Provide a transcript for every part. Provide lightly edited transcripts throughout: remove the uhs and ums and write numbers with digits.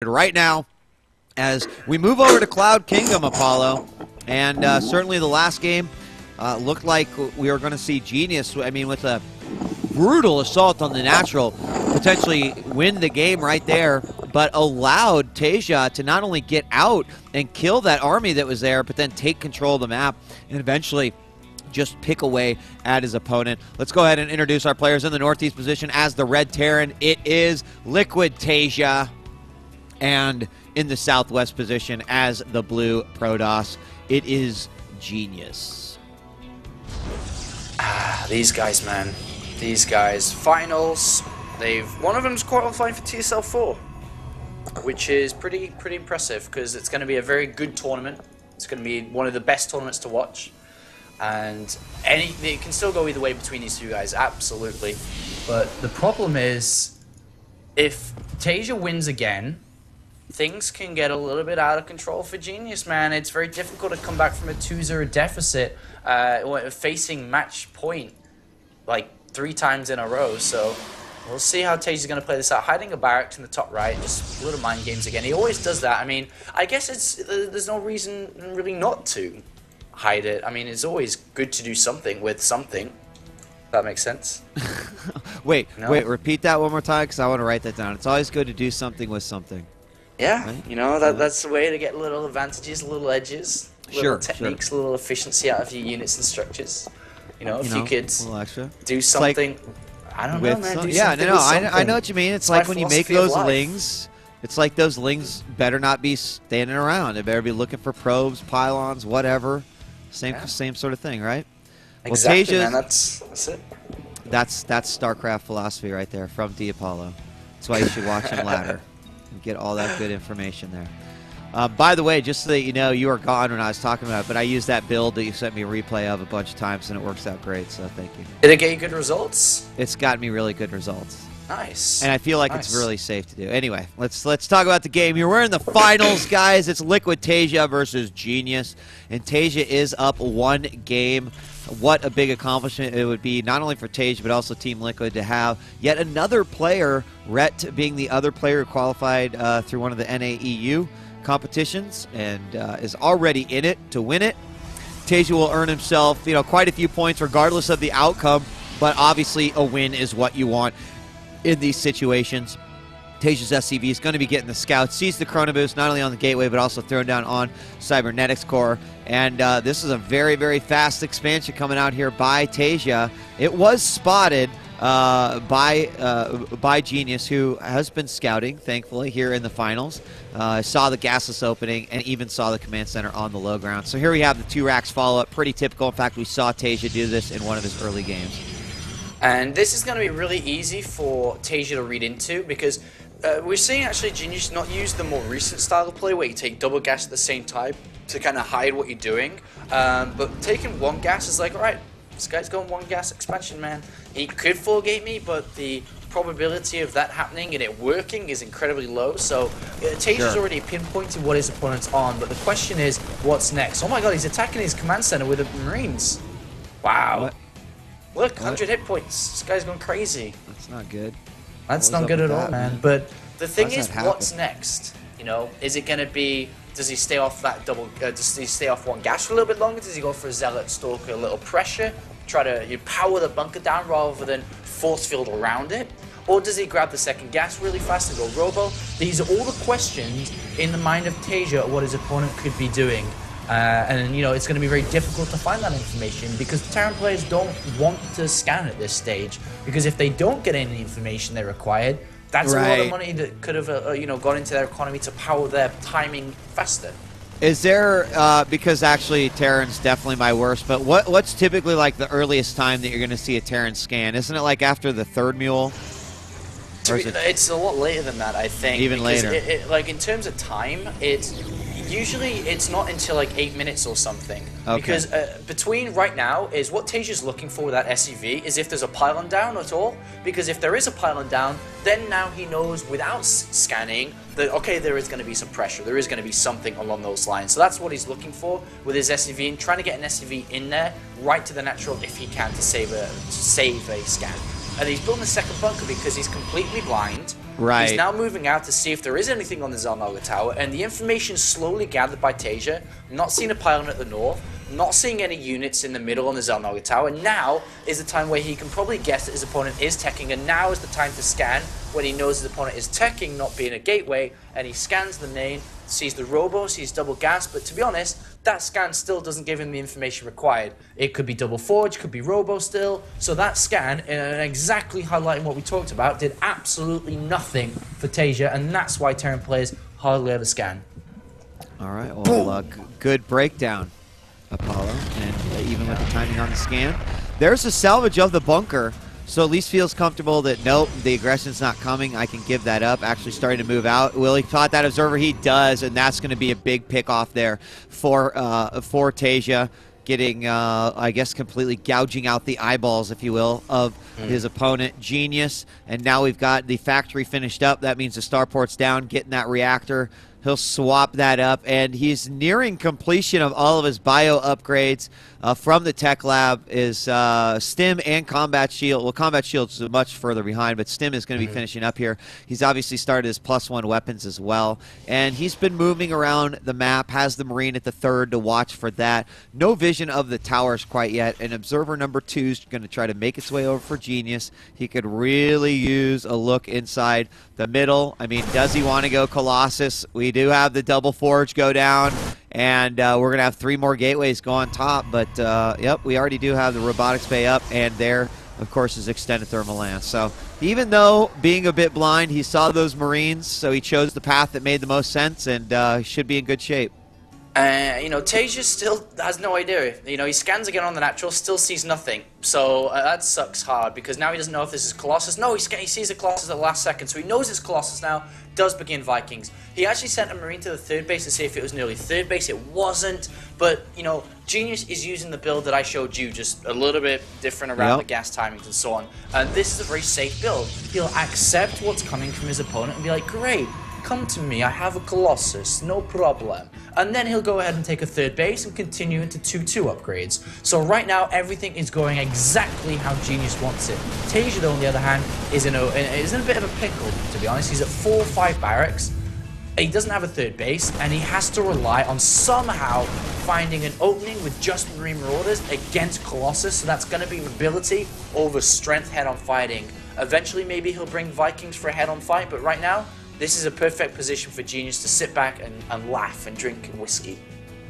right now as we move over to Cloud Kingdom, Apollo. And certainly the last game looked like we were going to see Genius, I mean, with a brutal assault on the natural, potentially win the game right there, but allowed TaeJa to not only get out and kill that army that was there, but then take control of the map and eventually just pick away at his opponent. Let's go ahead and introduce our players in the northeast position as the Red Terran. It is Liquid.TaeJa. And in the southwest position as the Blue Protoss, it is Genius. These guys, man. These guys. Finals. One of them's qualifying for TSL4, which is pretty impressive because it's going to be a very good tournament. It's going to be one of the best tournaments to watch. And it can still go either way between these two guys, absolutely. But the problem is, if TaeJa wins again, things can get a little bit out of control for Genius, man. It's very difficult to come back from a 2-0 deficit facing match point like 3 times in a row. So we'll see how TaeJa's going to play this out. Hiding a barracks in the top right, just little mind games again. He always does that. I mean, I guess there's no reason really not to hide it. I mean, it's always good to do something with something. That makes sense. Wait, repeat that one more time because I want to write that down. It's always good to do something with something. Yeah, right? You know, that's the way to get little advantages, little edges, little techniques, little efficiency out of your units and structures. You know, if you could do something, like, I don't know, man. I know what you mean. It's like when you make those lings, it's like those lings better not be standing around. They better be looking for probes, pylons, whatever. Same sort of thing, right? Exactly, man. That's it. That's StarCraft philosophy right there from the Apollo. That's why you should watch him ladder and get all that good information there. By the way, just so that you know, you were gone when I was talking about it, but I used that build that you sent me a replay of a bunch of times, and it works out great, so thank you. Did it get you good results? It's got me really good results. Nice. And I feel like it's really safe to do. Anyway, let's talk about the game. We're in the finals, guys. It's Liquid.TaeJa versus Genius, and TaeJa is up 1 game. What a big accomplishment it would be, not only for TaeJa, but also Team Liquid, to have yet another player, Rhett being the other player who qualified through one of the NAEU competitions and is already in it to win it. TaeJa will earn himself, quite a few points regardless of the outcome, but obviously a win is what you want in these situations. TaeJa's SCV is going to be getting the scouts, sees the Chrono Boost not only on the gateway but also thrown down on Cybernetics Core. And this is a very, very fast expansion coming out here by TaeJa. It was spotted by Genius, who has been scouting, thankfully, here in the finals. Saw the gasless opening and even saw the command center on the low ground. So here we have the 2 racks follow-up, pretty typical. In fact, we saw TaeJa do this in one of his early games. And this is going to be really easy for TaeJa to read into because we're seeing actually Genius not use the more recent style of play where you take double gas at the same time to kind of hide what you're doing. But taking 1 gas is like, alright, this guy's going 1 gas expansion, man. He could full gate me, but the probability of that happening and it working is incredibly low. So TaeJa's already pinpointed what his opponent's on, but the question is, what's next? Oh my god, he's attacking his command center with the Marines. Wow. What? Look, 100 hit points. This guy's going crazy. That's not good. That's not good at all, man. But the thing is, what's next? Is it going to be, does he stay off that does he stay off 1 gas for a little bit longer? Does he go for a Zealot Stalker, a little pressure, try to power the bunker down rather than force field around it? Or does he grab the 2nd gas really fast and go robo? These are all the questions in the mind of TaeJa what his opponent could be doing. And it's going to be very difficult to find that information because Terran players don't want to scan at this stage, because if they don't get any information they required, that's a lot of money that could have gone into their economy to power their timing faster. Is there because actually Terran's definitely my worst, but what's typically like the earliest time that you're going to see a Terran scan? Isn't it like after the 3rd mule? It's a lot later than that, I think. Even later. Like in terms of time, it's not until like 8 minutes or something. Okay. Because between right now is what TaeJa's looking for with that SCV is if there's a pylon down at all. Because if there is a pylon down, then now he knows without scanning that, okay, there is going to be some pressure. There is going to be something along those lines. So that's what he's looking for with his SCV and trying to get an SCV in there right to the natural if he can to save a scan. and he's building a second bunker because he's completely blind. Right. He's now moving out to see if there is anything on the Zelnaga tower, and the information slowly gathered by TaeJa. Not seeing a pylon at the north, not seeing any units in the middle on the Zelnaga tower. Now is the time where he can probably guess that his opponent is teching, and now is the time to scan when he knows his opponent is teching, not being a gateway, and he scans the main, sees the robo, sees double gas, but to be honest, that scan still doesn't give him the information required. It could be double forge, could be robo still, so that scan, exactly highlighting what we talked about, did absolutely nothing for TaeJa, and that's why Terran players hardly ever scan. All right, well, good breakdown, Apollo, and even with the timing on the scan. There's a salvage of the bunker, so at least feels comfortable that, nope, the aggression's not coming. I can give that up. Actually starting to move out. Will he spot that observer? He does, and that's going to be a big pick off there for TaeJa, getting, I guess, completely gouging out the eyeballs, if you will, of his opponent, Genius. And now we've got the factory finished up. That means the starport's down, getting that reactor. He'll swap that up, and he's nearing completion of all of his bio upgrades from the tech lab. Is Stim and Combat Shield. Well, Combat Shield's much further behind, but Stim is going to be finishing up here. He's obviously started his +1 weapons as well, and he's been moving around the map, has the Marine at the 3rd to watch for that. No vision of the towers quite yet, and Observer number 2 is going to try to make its way over for Genius. He could really use a look inside the middle. I mean, does he want to go Colossus? We do have the double forge go down, and we're going to have 3 more gateways go on top, but yep, we already do have the robotics bay up, and there, of course, is extended thermal lance. So even though being a bit blind, he saw those Marines, so he chose the path that made the most sense, and he should be in good shape. You know, TaeJa still has no idea. You know, he scans again on the natural, still sees nothing. So that sucks hard, because now he doesn't know if this is Colossus. No, he sees the Colossus at the last second, so he knows it's Colossus now, does begin Vikings. He actually sent a Marine to the 3rd base to see if it was nearly 3rd base. It wasn't, but, you know, Genius is using the build that I showed you, just a little bit different around the gas timings and so on. And this is a very safe build. He'll accept what's coming from his opponent and be like, great, come to me, I have a Colossus, no problem. And then he'll go ahead and take a 3rd base and continue into 2-2 upgrades. So right now, everything is going exactly how Genius wants it. TaeJa, though, on the other hand, is in a bit of a pickle, to be honest. He's at 4 or 5 barracks. He doesn't have a 3rd base, and he has to rely on somehow finding an opening with just Marine Marauders against Colossus, so that's going to be mobility over strength head-on fighting. Eventually, maybe he'll bring Vikings for a head-on fight, but right now, this is a perfect position for Genius to sit back and laugh and drink whiskey.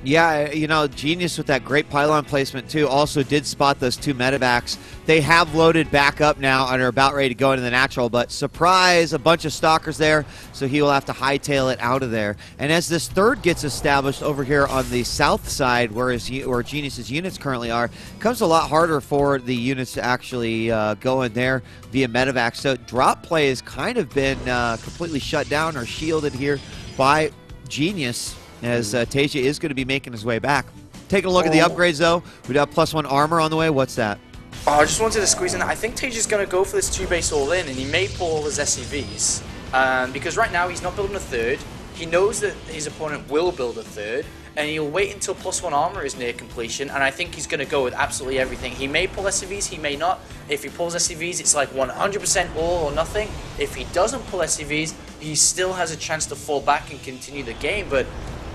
Yeah, you know, Genius with that great pylon placement, too, also did spot those 2 medevacs. They have loaded back up now and are about ready to go into the natural, but surprise, a bunch of stalkers there, so he will have to hightail it out of there. And as this 3rd gets established over here on the south side, where Genius's units currently are, it comes a lot harder for the units to actually go in there via medevac. So drop play has kind of been completely shut down or shielded here by Genius, as TaeJa is going to be making his way back. Taking a look at the upgrades, though. We do have +1 armor on the way. What's that? Oh, I just wanted to squeeze in that. I think TaeJa's going to go for this 2-base all-in, and he may pull all his SCVs. Because right now, he's not building a 3rd. He knows that his opponent will build a 3rd, and he'll wait until +1 armor is near completion, and I think he's going to go with absolutely everything. He may pull SCVs, he may not. If he pulls SCVs, it's like 100% all or nothing. If he doesn't pull SCVs, he still has a chance to fall back and continue the game, but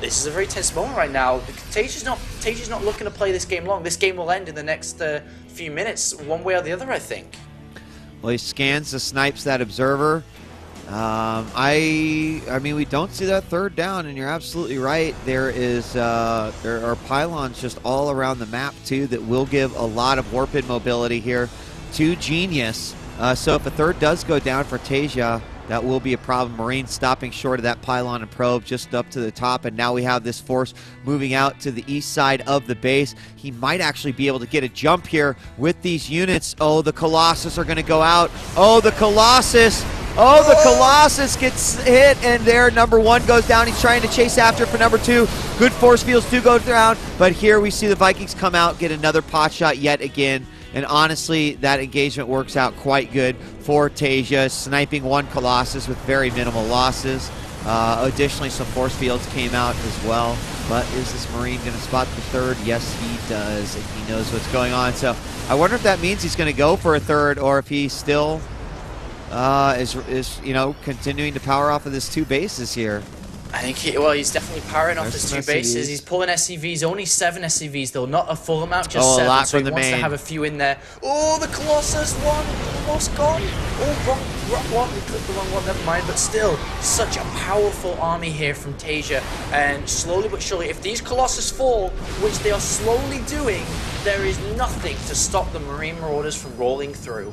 this is a very tense moment right now. TaeJa's not looking to play this game long. This game will end in the next few minutes, one way or the other, I think. Well, he scans the snipes that observer. I mean, we don't see that 3rd down, and you're absolutely right. There are pylons just all around the map too that will give a lot of warp-in mobility here to Genius. So if a 3rd does go down for TaeJa, that will be a problem. Marine stopping short of that pylon and probe just up to the top, and now we have this force moving out to the east side of the base. He might actually be able to get a jump here with these units. Oh, the Colossus are going to go out. Oh, the Colossus. Oh, the Colossus gets hit, and there, number 1 goes down. He's trying to chase after for number 2. Good force fields do go down, but here we see the Vikings come out, get another pot shot yet again. And honestly, that engagement works out quite good for TaeJa, sniping 1 Colossus with very minimal losses. Additionally, some force fields came out as well. But is this Marine going to spot the third? Yes, he does, and he knows what's going on. So I wonder if that means he's going to go for a third, or if he still is you know, continuing to power off of this 2 bases here. I think he's definitely powering off his 2 bases. He's pulling SCVs, only 7 SCVs though, not a full amount, just 7. A lot so from he the wants main. to have a few in there. Oh, the Colossus one, almost gone. Oh, wrong one. We clicked the wrong one. Never mind. But still, such a powerful army here from TaeJa, and slowly but surely, if these Colossus fall, which they are slowly doing, there is nothing to stop the Marine Marauders from rolling through.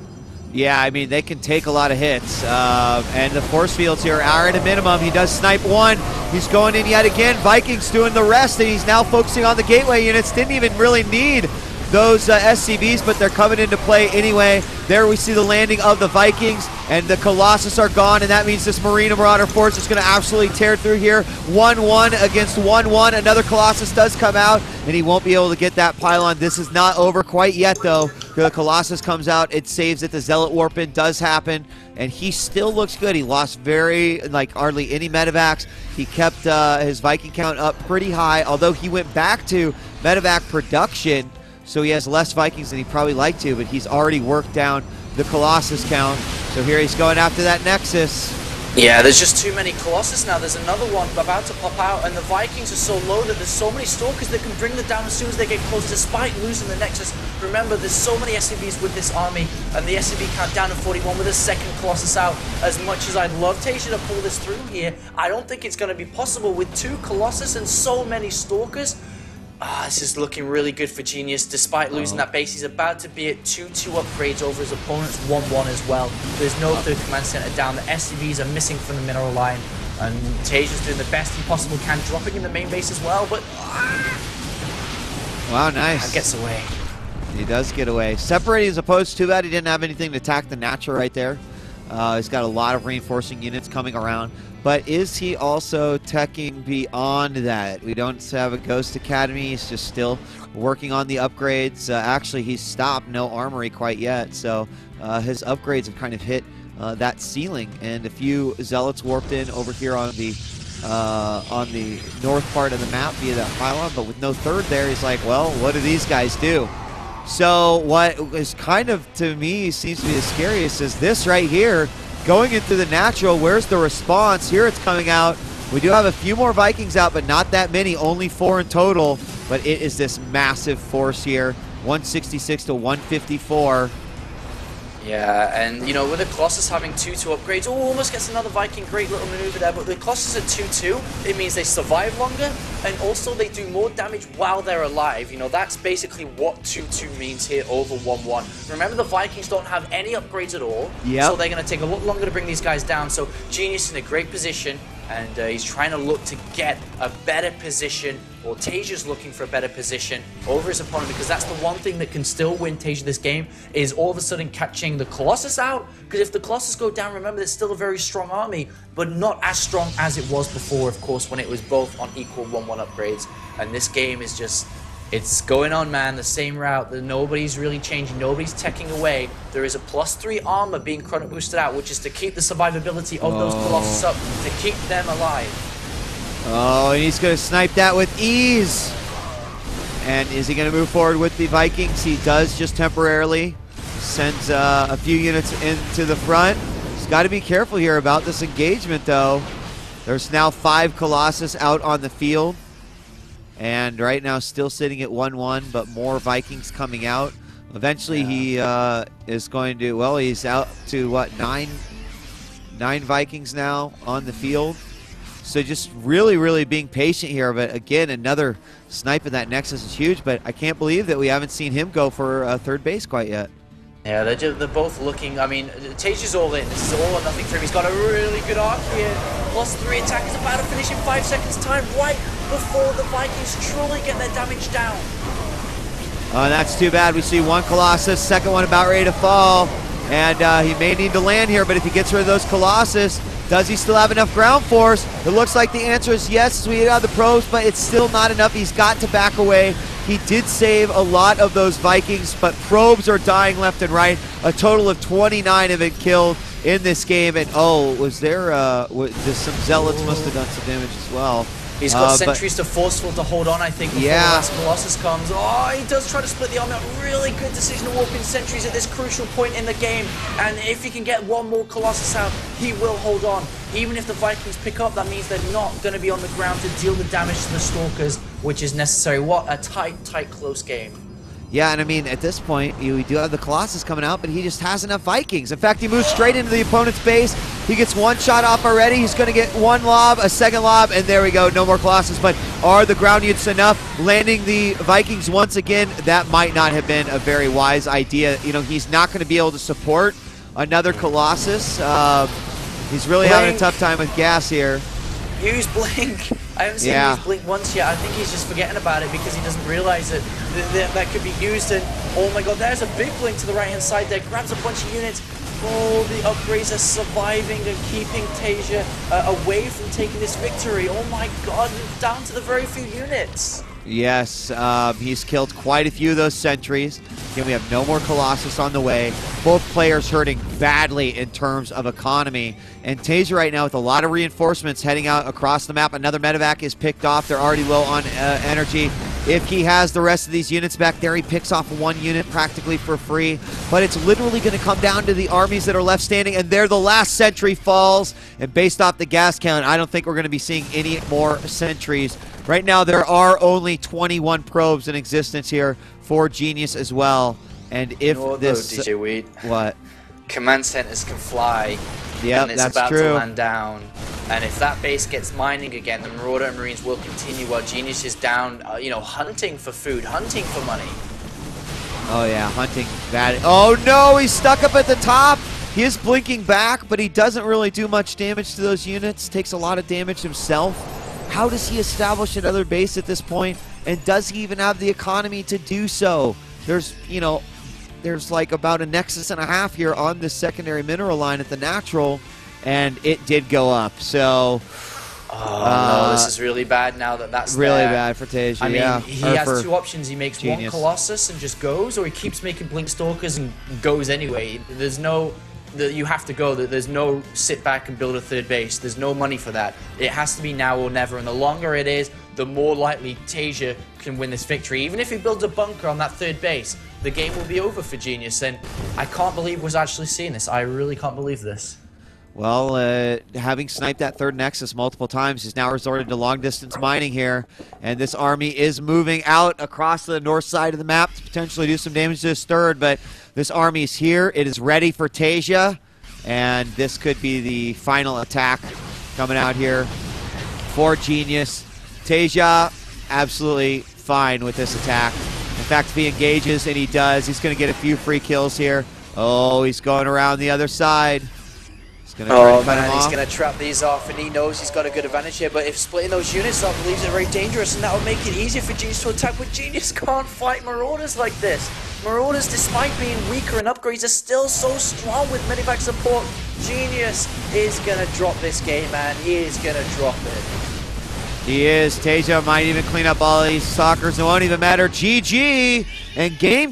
Yeah, I mean, they can take a lot of hits. And the force fields here are at a minimum. He does snipe 1. He's going in yet again. Vikings doing the rest, and he's now focusing on the gateway units. Didn't even really need those SCVs, but they're coming into play anyway. There we see the landing of the Vikings, and the Colossus are gone, and that means this Marine Marauder force is going to absolutely tear through here. 1-1 against 1-1. Another Colossus does come out, and he won't be able to get that pylon. This is not over quite yet, though. The Colossus comes out, it saves it. The Zealot Warp-In does happen, and he still looks good. He lost hardly any medevacs. He kept his Viking count up pretty high, although he went back to medevac production, so he has less Vikings than he probably liked to, but he's already worked down the Colossus count. So here he's going after that Nexus. Yeah, there's just too many Colossus now. There's another one about to pop out, and the Vikings are so low that there's so many Stalkers that can bring them down as soon as they get close, despite losing the Nexus. Remember, there's so many SCVs with this army, and the SCV count down to 41 with a second Colossus out. As much as I'd love TaeJa to pull this through here, I don't think it's going to be possible with 2 Colossus and so many Stalkers. This is looking really good for Genius. Despite losing that base, he's about to be at 2-2 upgrades over his opponent's 1-1 as well. There's no third command center down. The SCVs are missing from the mineral line, and TaeJa's doing the best he possibly can, dropping in the main base as well, but wow, nice. Gets away. He does get away. Separating his opposed, too bad he didn't have anything to attack the natural right there. He's got a lot of reinforcing units coming around. But is he also teching beyond that? We don't have a Ghost Academy. He's just still working on the upgrades. Actually, he's stopped. No armory quite yet. So his upgrades have kind of hit that ceiling. And a few Zealots warped in over here on the north part of the map via that pylon. But with no third there, he's like, well, what do these guys do? So what is kind of, to me, seems to be the scariest is this right here. Going into the natural, where's the response? Here it's coming out. We do have a few more Vikings out, but not that many, only 4 in total. But it is this massive force here, 166 to 154. Yeah, and you know, with the Colossus having 2-2 upgrades, almost gets another Viking, great little maneuver there, but the Colossus at 2-2, it means they survive longer, and also they do more damage while they're alive. You know, that's basically what 2-2 means here over 1-1. Remember, the Vikings don't have any upgrades at all, so they're going to take a lot longer to bring these guys down, so Genius in a great position, and he's trying to look to get a better position, or TaeJa's looking for a better position over his opponent, because that's the one thing that can still win TaeJa this game, is all of a sudden catching the Colossus out, because if the Colossus go down, remember, it's still a very strong army, but not as strong as it was before, of course, when it was both on equal 1-1 upgrades, and this game is just, it's going on, man, the same route, that nobody's really changing, nobody's teching away. There is a +3 armor being chrono boosted out, which is to keep the survivability of those Colossus up, to keep them alive. Oh, and he's going to snipe that with ease. And is he going to move forward with the Vikings? He does, just temporarily. Sends a few units into the front. He's got to be careful here about this engagement, though. There's now 5 Colossus out on the field. And right now still sitting at 1-1, but more Vikings coming out. Eventually he is going to, well, he's out to, what, 9 Vikings now on the field. So just really, really being patient here. But again, another snipe of that Nexus is huge, but I can't believe that we haven't seen him go for third base quite yet. Yeah, they're both looking, I mean, TaeJa's all in. This is all or nothing for him. He's got a really good arc here. +3 attack is about to finish in 5 seconds time, right before the Vikings truly get their damage down. That's too bad. We see 1 Colossus, second one about ready to fall. And he may need to land here, but if he gets rid of those Colossus, does he still have enough ground force? It looks like the answer is yes, as we have the probes, but it's still not enough. He's got to back away. He did save a lot of those Vikings, but probes are dying left and right. A total of 29 have been killed. in this game. And oh, was there some Zealots must have done some damage as well. He's got sentries to forceful to hold on, I think, before the last Colossus comes. Oh, he does try to split the army up. Really good decision to walk in sentries at this crucial point in the game. And if he can get one more Colossus out, he will hold on. Even if the Vikings pick up, that means they're not going to be on the ground to deal the damage to the Stalkers, which is necessary. What a tight, close game. Yeah, and I mean, at this point, we do have the Colossus coming out, but he just has enough Vikings. In fact, he moves straight into the opponent's base. He gets one shot off already. He's going to get one lob, a second lob, and there we go. No more Colossus. But are the ground units enough? Landing the Vikings once again, that might not have been a very wise idea. You know, he's not going to be able to support another Colossus. He's really having a tough time with gas here. Use Blink. I haven't seen him use Blink once yet. I think he's just forgetting about it because he doesn't realize it. That could be used. And oh my god, there's a big Blink to the right-hand side there. Grabs a bunch of units. Oh, the upgrades are surviving and keeping TaeJa away from taking this victory. Oh my god, down to the very few units. Yes, he's killed quite a few of those sentries. Again, we have no more Colossus on the way. Both players hurting badly in terms of economy. And TaeJa right now with a lot of reinforcements heading out across the map. Another medevac is picked off. They're already low on energy. If he has the rest of these units back there, he picks off one unit practically for free. But it's literally going to come down to the armies that are left standing, and there the last sentry falls. And based off the gas count, I don't think we're going to be seeing any more sentries. Right now, there are only 21 probes in existence here for Genius as well. And if this... DJ Wheat. What? Command centers can fly. Yeah, and it's that's about true. to land down. And if that base gets mining again, the Marauder and Marines will continue while Genius is down, you know, hunting for food, hunting for money. Oh yeah, hunting bad. Oh no, he's stuck up at the top. He is blinking back, but he doesn't really do much damage to those units. Takes a lot of damage himself. How does he establish another base at this point? And does he even have the economy to do so? There's, you know, there's like about a nexus and a half here on this secondary mineral line at the natural, and it did go up. So, oh no, this is really bad now that's really there. bad for TaeJa. I mean, yeah, he has two options. He makes Genius. one Colossus and just goes, or he keeps making Blink Stalkers and goes anyway. There's no... You have to go. There's no sit back and build a third base. There's no money for that. It has to be now or never. And the longer it is, the more likely TaeJa can win this victory. Even if he builds a bunker on that third base, the game will be over for Genius. And I can't believe we're actually seeing this. I really can't believe this. Well, having sniped that third nexus multiple times, he's now resorted to long-distance mining here. And this army is moving out across the north side of the map to potentially do some damage to this third. But this army is here. It is ready for TaeJa. And this could be the final attack coming out here for Genius. TaeJa absolutely fine with this attack. In fact, if he engages, and he does, he's going to get a few free kills here. Oh, he's going around the other side. Oh man, he's going to trap these off, and he knows he's got a good advantage here, but if splitting those units up leaves it very dangerous, and that will make it easier for Genius to attack, but Genius can't fight Marauders like this. Marauders, despite being weaker in upgrades, are still so strong with medivac support. Genius is going to drop this game, man. He is going to drop it. He is. TaeJa might even clean up all these stalkers. It won't even matter. GG, and game